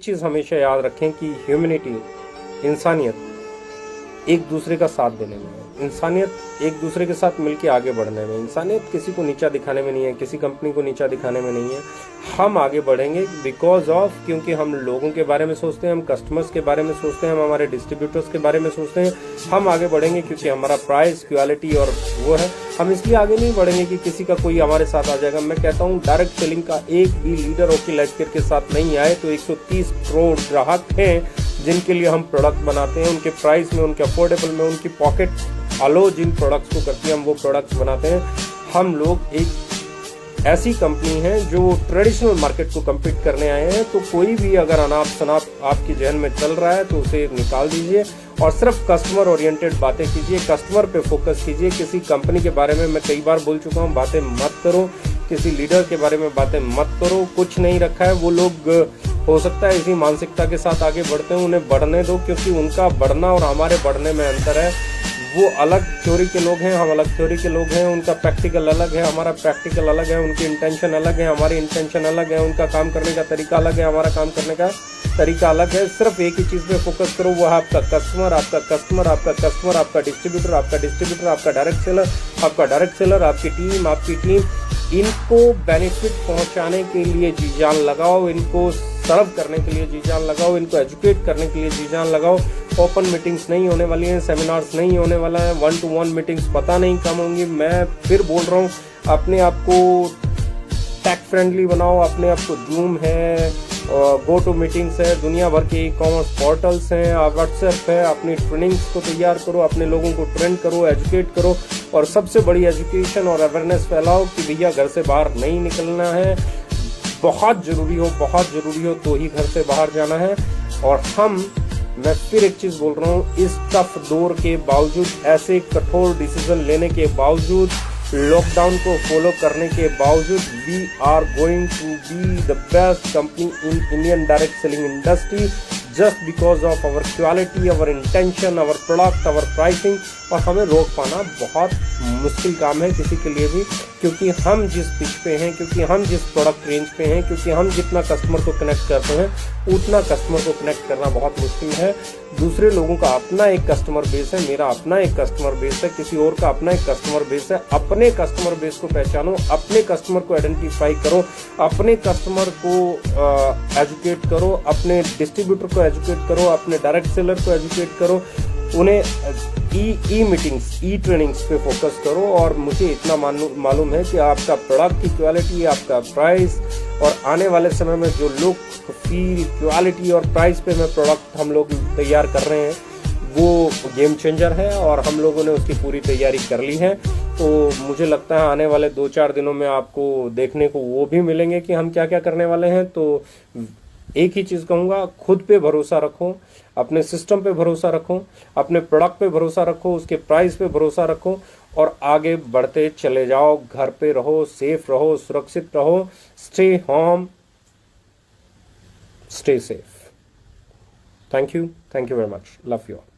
चीज़ हमेशा याद रखें कि ह्यूमैनिटी, इंसानियत एक दूसरे का साथ देने में है, इंसानियत एक दूसरे के साथ मिलके आगे बढ़ने में, इंसानियत किसी को नीचा दिखाने में नहीं है, किसी कंपनी को नीचा दिखाने में नहीं है। हम आगे बढ़ेंगे बिकॉज ऑफ, क्योंकि हम लोगों के बारे में सोचते हैं, हम कस्टमर्स के बारे में सोचते हैं, हम हमारे डिस्ट्रीब्यूटर्स के बारे में सोचते हैं। हम आगे बढ़ेंगे क्योंकि हमारा प्राइस, क्वालिटी और वो है। हम इसलिए आगे नहीं बढ़ेंगे कि किसी का कोई हमारे साथ आ जाएगा। मैं कहता हूँ डायरेक्ट सेलिंग का एक भी लीडर ओके लाइफकेयर के साथ नहीं आए तो 130 करोड़ ग्राहक हैं जिनके लिए हम प्रोडक्ट बनाते हैं, उनके प्राइस में, उनके अफोर्डेबल में, उनकी पॉकेट अलो जिन प्रोडक्ट्स को करती है, हम वो प्रोडक्ट्स बनाते हैं। हम लोग एक ऐसी कंपनी है जो ट्रेडिशनल मार्केट को कम्पीट करने आए हैं। तो कोई भी अगर अनाप शनाप आपके जहन में चल रहा है तो उसे निकाल दीजिए और सिर्फ कस्टमर ओरिएंटेड बातें कीजिए, कस्टमर पे फोकस कीजिए। किसी कंपनी के बारे में मैं कई बार बोल चुका हूँ, बातें मत करो, किसी लीडर के बारे में बातें मत करो। कुछ नहीं रखा है, वो लोग हो सकता है इसी मानसिकता के साथ आगे बढ़ते हैं, उन्हें बढ़ने दो, क्योंकि उनका बढ़ना और हमारे बढ़ने में अंतर है। वो अलग थ्योरी के लोग हैं, हम अलग थ्योरी के लोग हैं। उनका प्रैक्टिकल अलग है, हमारा प्रैक्टिकल अलग है। उनकी इंटेंशन अलग है, हमारी इंटेंशन अलग है। उनका काम करने का तरीका अलग है, हमारा काम करने का तरीका अलग है। सिर्फ एक ही चीज़ पे फोकस करो, वो है आपका कस्टमर, आपका कस्टमर, आपका कस्टमर, आपका डिस्ट्रीब्यूटर, आपका डिस्ट्रीब्यूटर, आपका डायरेक्ट सेलर, आपका डायरेक्ट सेलर, आपकी टीम, आपकी टीम। इनको बेनिफिट पहुंचाने के लिए जी जान लगाओ, इनको सर्व करने के लिए जी जान लगाओ, इनको एजुकेट करने के लिए जी जान लगाओ। ओपन मीटिंग्स नहीं होने वाली हैं, सेमिनार्स नहीं होने वाला है, 1-to-1 मीटिंग्स पता नहीं कम होंगी। मैं फिर बोल रहा हूँ, अपने आप को टेक फ्रेंडली बनाओ, अपने आप को जूम है, गो टू मीटिंग्स है, दुनिया भर के ई-कॉमर्स पोर्टल्स हैं, व्हाट्सएप है। अपनी ट्रेनिंग्स को तैयार करो, अपने लोगों को ट्रेन करो, एजुकेट करो और सबसे बड़ी एजुकेशन और अवेयरनेस फैलाओ कि भैया घर से बाहर नहीं निकलना है। बहुत ज़रूरी हो तो ही घर से बाहर जाना है। और मैं फिर एक चीज़ बोल रहा हूँ, इस टफ दौर के बावजूद, ऐसे कठोर डिसीजन लेने के बावजूद, लॉकडाउन को फॉलो करने के बावजूद, we are going to be the best company in Indian direct selling industry just because of our quality, our intention, our product, our pricing. और हमें रोक पाना बहुत मुश्किल काम है किसी के लिए भी, क्योंकि हम जिस पिच पे हैं, क्योंकि हम जिस प्रोडक्ट रेंज पे हैं, क्योंकि हम जितना कस्टमर को कनेक्ट करते हैं उतना कस्टमर को कनेक्ट करना बहुत मुश्किल है। दूसरे लोगों का अपना एक कस्टमर बेस है, मेरा अपना एक कस्टमर बेस है, किसी और का अपना एक कस्टमर बेस है। अपने कस्टमर बेस को पहचानो, अपने कस्टमर को आइडेंटिफाई करो, अपने कस्टमर को एजुकेट करो, अपने डिस्ट्रीब्यूटर को एजुकेट करो, अपने डायरेक्ट सेलर को एजुकेट करो, उन्हें ई मीटिंग्स, ई ट्रेनिंग्स पे फोकस करो। और मुझे इतना मालूम है कि आपका प्रोडक्ट की क्वालिटी, आपका प्राइस और आने वाले समय में जो लुक, फील, क्वालिटी और प्राइस पे में प्रोडक्ट हम लोग तैयार कर रहे हैं वो गेम चेंजर है और हम लोगों ने उसकी पूरी तैयारी कर ली है। तो मुझे लगता है आने वाले 2-4 दिनों में आपको देखने को वो भी मिलेंगे कि हम क्या क्या करने वाले हैं। तो एक ही चीज़ कहूँगा, खुद पे भरोसा रखो, अपने सिस्टम पे भरोसा रखो, अपने प्रोडक्ट पे भरोसा रखो, उसके प्राइस पे भरोसा रखो और आगे बढ़ते चले जाओ। घर पे रहो, सेफ रहो, सुरक्षित रहो। Stay home, stay safe. Thank you very much, love you all.